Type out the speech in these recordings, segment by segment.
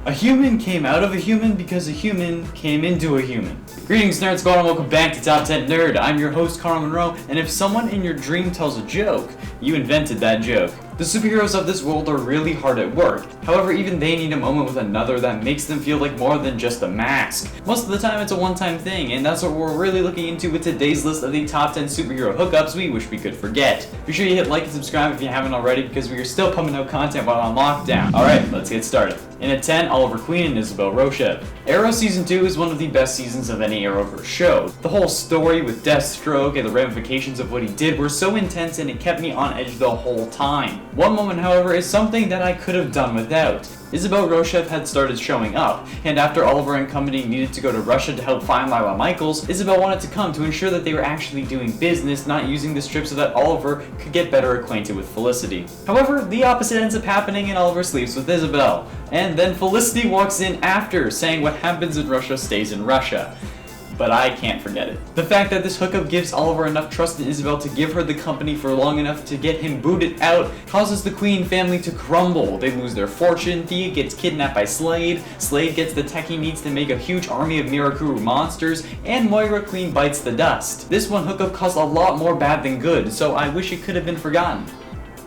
A human came out of a human because a human came into a human. Greetings, Nerd Squad, and welcome back to Top 10 Nerd. I'm your host, Carl Monroe, and if someone in your dream tells a joke, you invented that joke. The superheroes of this world are really hard at work. However, even they need a moment with another that makes them feel like more than just a mask. Most of the time, it's a one-time thing, and that's what we're really looking into with today's list of the top 10 superhero hookups we wish we could forget. Be sure you hit like and subscribe if you haven't already, because we are still pumping out content while on lockdown. Alright, let's get started. In at 10, Oliver Queen and Isabelle ROCHEV. Arrow Season 2 is one of the best seasons of any Arrowverse show. The whole story with Deathstroke and the ramifications of what he did were so intense and it kept me on edge the whole time. One moment, however, is something that I could have done without. Isabelle ROCHEV had started showing up, and after Oliver and company needed to go to Russia to help find Lila Michaels, Isabelle wanted to come to ensure that they were actually doing business, not using this trip so that Oliver could get better acquainted with Felicity. However, the opposite ends up happening and Oliver sleeps with Isabelle, and then Felicity walks in after, saying what happens in Russia stays in Russia. But I can't forget it. The fact that this hookup gives Oliver enough trust in Isabelle to give her the company for long enough to get him booted out causes the Queen family to crumble. They lose their fortune, Thea gets kidnapped by Slade, Slade gets the tech he needs to make a huge army of Mirakuru monsters, and Moira Queen bites the dust. This one hookup caused a lot more bad than good, so I wish it could have been forgotten.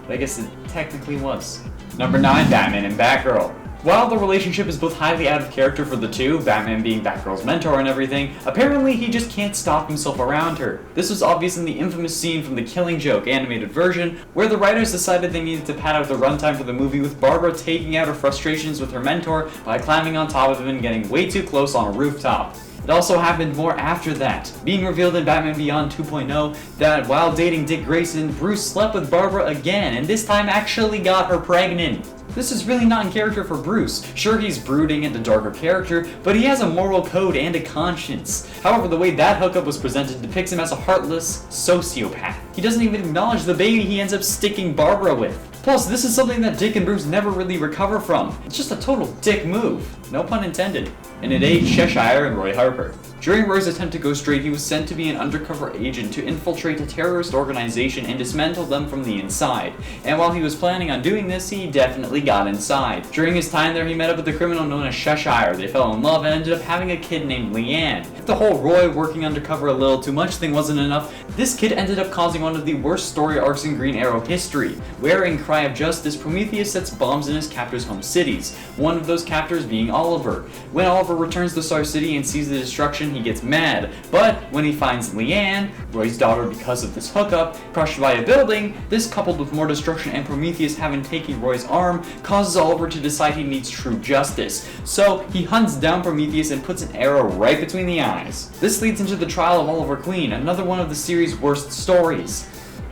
But I guess it technically was. Number 9, Batman and Batgirl. While the relationship is both highly out of character for the two, Batman being Batgirl's mentor and everything, apparently he just can't stop himself around her. This was obvious in the infamous scene from the Killing Joke animated version, where the writers decided they needed to pad out the runtime for the movie with Barbara taking out her frustrations with her mentor by climbing on top of him and getting way too close on a rooftop. It also happened more after that, being revealed in Batman Beyond 2.0 that while dating Dick Grayson, Bruce slept with Barbara again, and this time actually got her pregnant. This is really not in character for Bruce. Sure, he's brooding and a darker character, but he has a moral code and a conscience. However, the way that hookup was presented depicts him as a heartless sociopath. He doesn't even acknowledge the baby he ends up sticking Barbara with. Plus, this is something that Dick and Bruce never really recover from. It's just a total dick move. No pun intended. And at 8, CHESHIRE and Roy Harper. During Roy's attempt to go straight, he was sent to be an undercover agent to infiltrate a terrorist organization and dismantle them from the inside. And while he was planning on doing this, he definitely got inside. During his time there, he met up with a criminal known as CHESHIRE. They fell in love and ended up having a kid named Leanne. If the whole Roy working undercover a little too much thing wasn't enough, this kid ended up causing one of the worst story arcs in Green Arrow history, where in Cry of Justice, Prometheus sets bombs in his captors' home cities, one of those captors being Oliver. When Oliver returns to Star City and sees the destruction, he gets mad, but when he finds Leanne, Roy's daughter because of this hookup, crushed by a building, this coupled with more destruction and Prometheus having taken Roy's arm, causes Oliver to decide he needs true justice. So he hunts down Prometheus and puts an arrow right between the eyes. This leads into the trial of Oliver Queen, another one of the series' worst stories.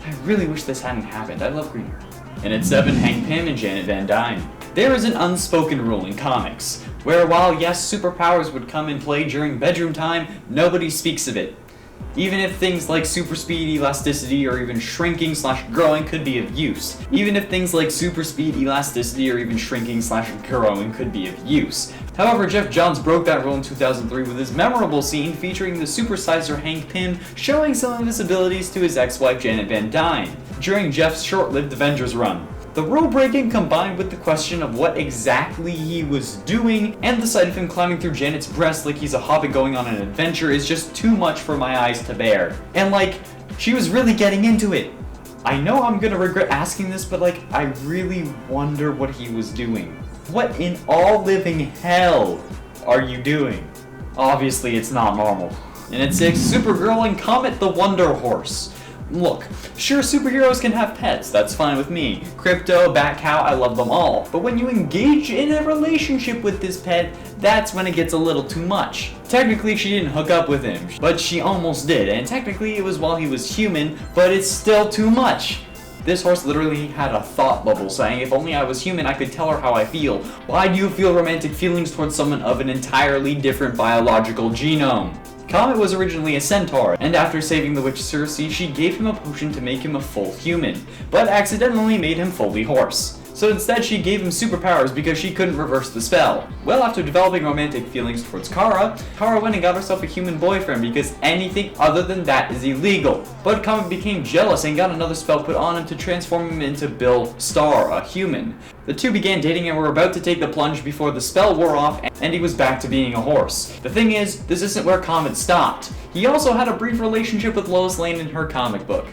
I really wish this hadn't happened. I love Green Arrow. And at 7, Hank Pym and Janet Van Dyne. There is an unspoken rule in comics, where while yes, superpowers would come in play during bedroom time, nobody speaks of it. Even if things like super speed, elasticity, or even shrinking/growing could be of use. Even if things like super speed, elasticity, or even shrinking/growing could be of use. However, Jeff Johns broke that rule in 2003 with his memorable scene featuring the supersizer Hank Pym showing some of his abilities to his ex-wife Janet Van Dyne during Jeff's short-lived Avengers run. The rule breaking combined with the question of what exactly he was doing and the sight of him climbing through Janet's breast like he's a hobbit going on an adventure is just too much for my eyes to bear. And like, she was really getting into it. I know I'm gonna regret asking this, but like, I really wonder what he was doing. What in all living hell are you doing? Obviously it's not normal. And at 6, Supergirl and Comet the Wonder Horse. Look, sure, superheroes can have pets, that's fine with me. Crypto, Batcow, I love them all. But when you engage in a relationship with this pet, that's when it gets a little too much. Technically, she didn't hook up with him, but she almost did, and technically it was while he was human, but it's still too much. This horse literally had a thought bubble saying, if only I was human, I could tell her how I feel. Why do you feel romantic feelings towards someone of an entirely different biological genome? Comet was originally a centaur, and after saving the witch Circe, she gave him a potion to make him a full human, but accidentally made him fully horse. So instead she gave him superpowers because she couldn't reverse the spell. Well, after developing romantic feelings towards Kara went and got herself a human boyfriend because anything other than that is illegal. But Comet became jealous and got another spell put on him to transform him into Bill Star, a human. The two began dating and were about to take the plunge before the spell wore off and he was back to being a horse. The thing is, this isn't where Comet stopped. He also had a brief relationship with Lois Lane in her comic book.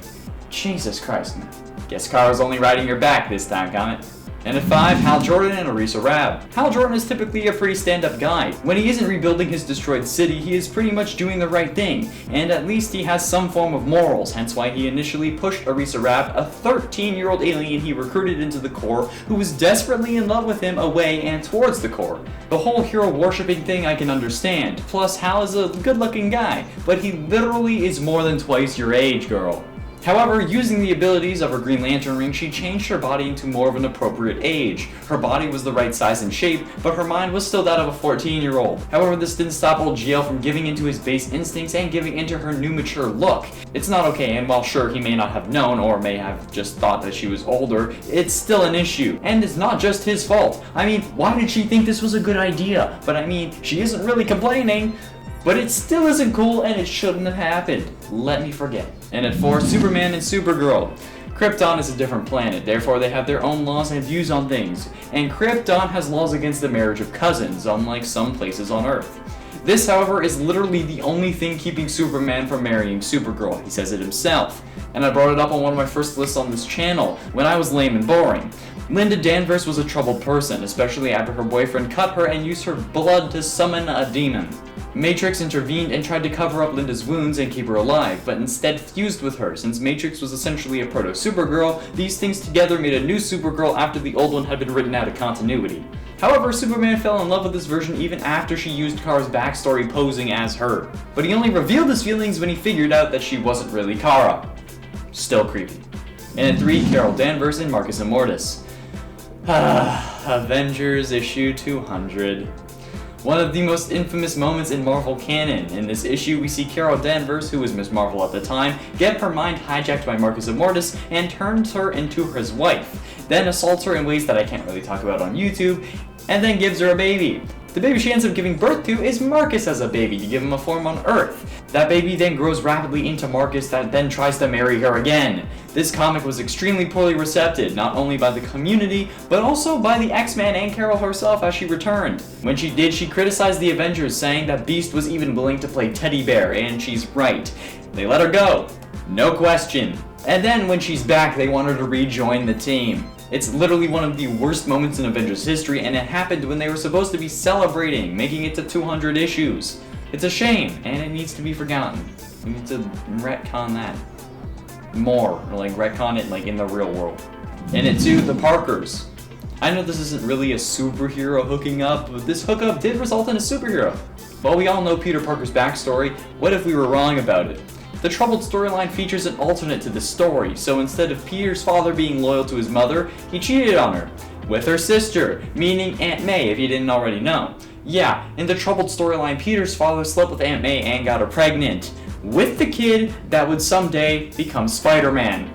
Jesus Christ, man. Guess Kara's only riding your back this time, Comet. And at 5, Hal Jordan and Arisa Rabb. Hal Jordan is typically a pretty stand-up guy. When he isn't rebuilding his destroyed city, he is pretty much doing the right thing, and at least he has some form of morals, hence why he initially pushed Arisa Rabb, a 13-year-old alien he recruited into the Corps, who was desperately in love with him, away and towards the Corps. The whole hero worshipping thing I can understand, plus Hal is a good-looking guy, but he literally is more than twice your age, girl. However, using the abilities of her Green Lantern ring, she changed her body into more of an appropriate age. Her body was the right size and shape, but her mind was still that of a 14-year-old. However, this didn't stop old GL from giving into his base instincts and giving into her new mature look. It's not okay, and while sure he may not have known or may have just thought that she was older, it's still an issue. And it's not just his fault. I mean, why did she think this was a good idea? But I mean, she isn't really complaining. But it still isn't cool and it shouldn't have happened. Let me forget. And at 4, Superman and Supergirl. Krypton is a different planet, therefore they have their own laws and views on things. And Krypton has laws against the marriage of cousins, unlike some places on Earth. This, however, is literally the only thing keeping Superman from marrying Supergirl. He says it himself. And I brought it up on one of my first lists on this channel, when I was lame and boring. Linda Danvers was a troubled person, especially after her boyfriend cut her and used her blood to summon a demon. Matrix intervened and tried to cover up Linda's wounds and keep her alive, but instead fused with her. Since Matrix was essentially a proto-Supergirl, these things together made a new Supergirl after the old one had been written out of continuity. However, Superman fell in love with this version even after she used Kara's backstory posing as her. But he only revealed his feelings when he figured out that she wasn't really Kara. Still creepy. And at 3, Carol Danvers and Marcus Immortus. Avengers issue 200. One of the most infamous moments in Marvel canon. In this issue, we see Carol Danvers, who was Ms. Marvel at the time, get her mind hijacked by Marcus Immortus and turns her into his wife, then assaults her in ways that I can't really talk about on YouTube, and then gives her a baby. The baby she ends up giving birth to is Marcus as a baby to give him a form on Earth. That baby then grows rapidly into Marcus that then tries to marry her again. This comic was extremely poorly received, not only by the community, but also by the X-Men and Carol herself as she returned. When she did, she criticized the Avengers, saying that Beast was even willing to play teddy bear, and she's right. They let her go. No question. And then when she's back, they want her to rejoin the team. It's literally one of the worst moments in Avengers history, and it happened when they were supposed to be celebrating, making it to 200 issues. It's a shame, and it needs to be forgotten. We need to retcon that more, or like retcon it like in the real world. And at 2, the Parkers. I know this isn't really a superhero hooking up, but this hookup did result in a superhero. While we all know Peter Parker's backstory, what if we were wrong about it? The troubled storyline features an alternate to the story, so instead of Peter's father being loyal to his mother, he cheated on her. With her sister, meaning Aunt May if you didn't already know. Yeah, in the troubled storyline, Peter's father slept with Aunt May and got her pregnant. With the kid that would someday become Spider-Man.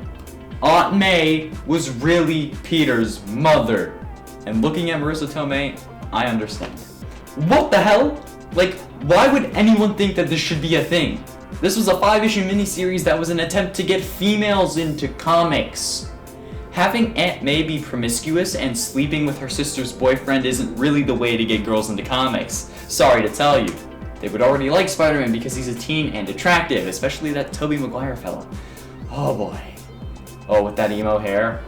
Aunt May was really Peter's mother. And looking at Marissa Tomei, I understand. What the hell? Like, why would anyone think that this should be a thing? This was a 5-issue miniseries that was an attempt to get females into comics. Having Aunt May be promiscuous and sleeping with her sister's boyfriend isn't really the way to get girls into comics. Sorry to tell you. They would already like Spider-Man because he's a teen and attractive, especially that Tobey Maguire fella. Oh boy. Oh, with that emo hair.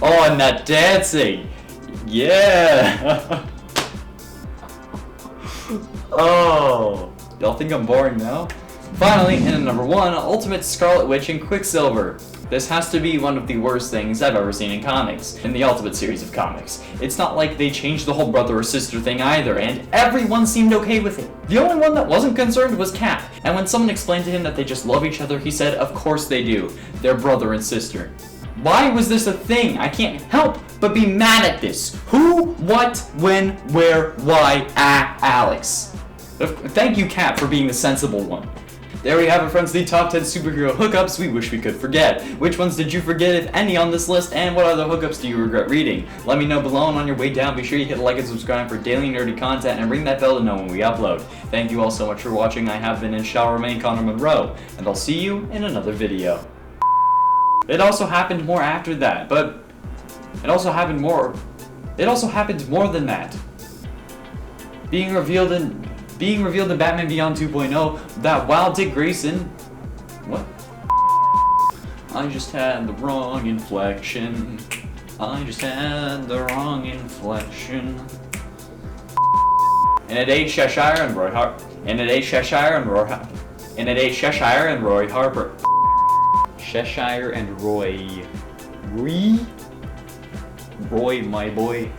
Oh, and that dancing. Yeah. Oh, y'all think I'm boring now? Finally, in at number 1, Ultimate Scarlet Witch and Quicksilver. This has to be one of the worst things I've ever seen in comics, in the Ultimate series of comics. It's not like they changed the whole brother or sister thing either, and everyone seemed okay with it. The only one that wasn't concerned was Cap, and when someone explained to him that they just love each other, he said, of course they do. They're brother and sister. Why was this a thing? I can't help but be mad at this. Who, what, when, where, why, Alex. Thank you, Cap, for being the sensible one. There we have it, friends, the top 10 superhero hookups we wish we could forget. Which ones did you forget, if any, on this list, and what other hookups do you regret reading? Let me know below, and on your way down, be sure you hit like and subscribe for daily nerdy content, and ring that bell to know when we upload. Thank you all so much for watching. I have been and shall remain Connor Monroe, and I'll see you in another video. It also happened more after that, but it also happened more than that. Being revealed in Batman Beyond 2.0 that while Dick Grayson... What? I just had the wrong inflection. I just had the wrong inflection. And it ate Cheshire and Roy Harper. And it ate Cheshire and Roy Harper. And it ate Cheshire and Roy Harper. Cheshire and Roy. Roy, my boy.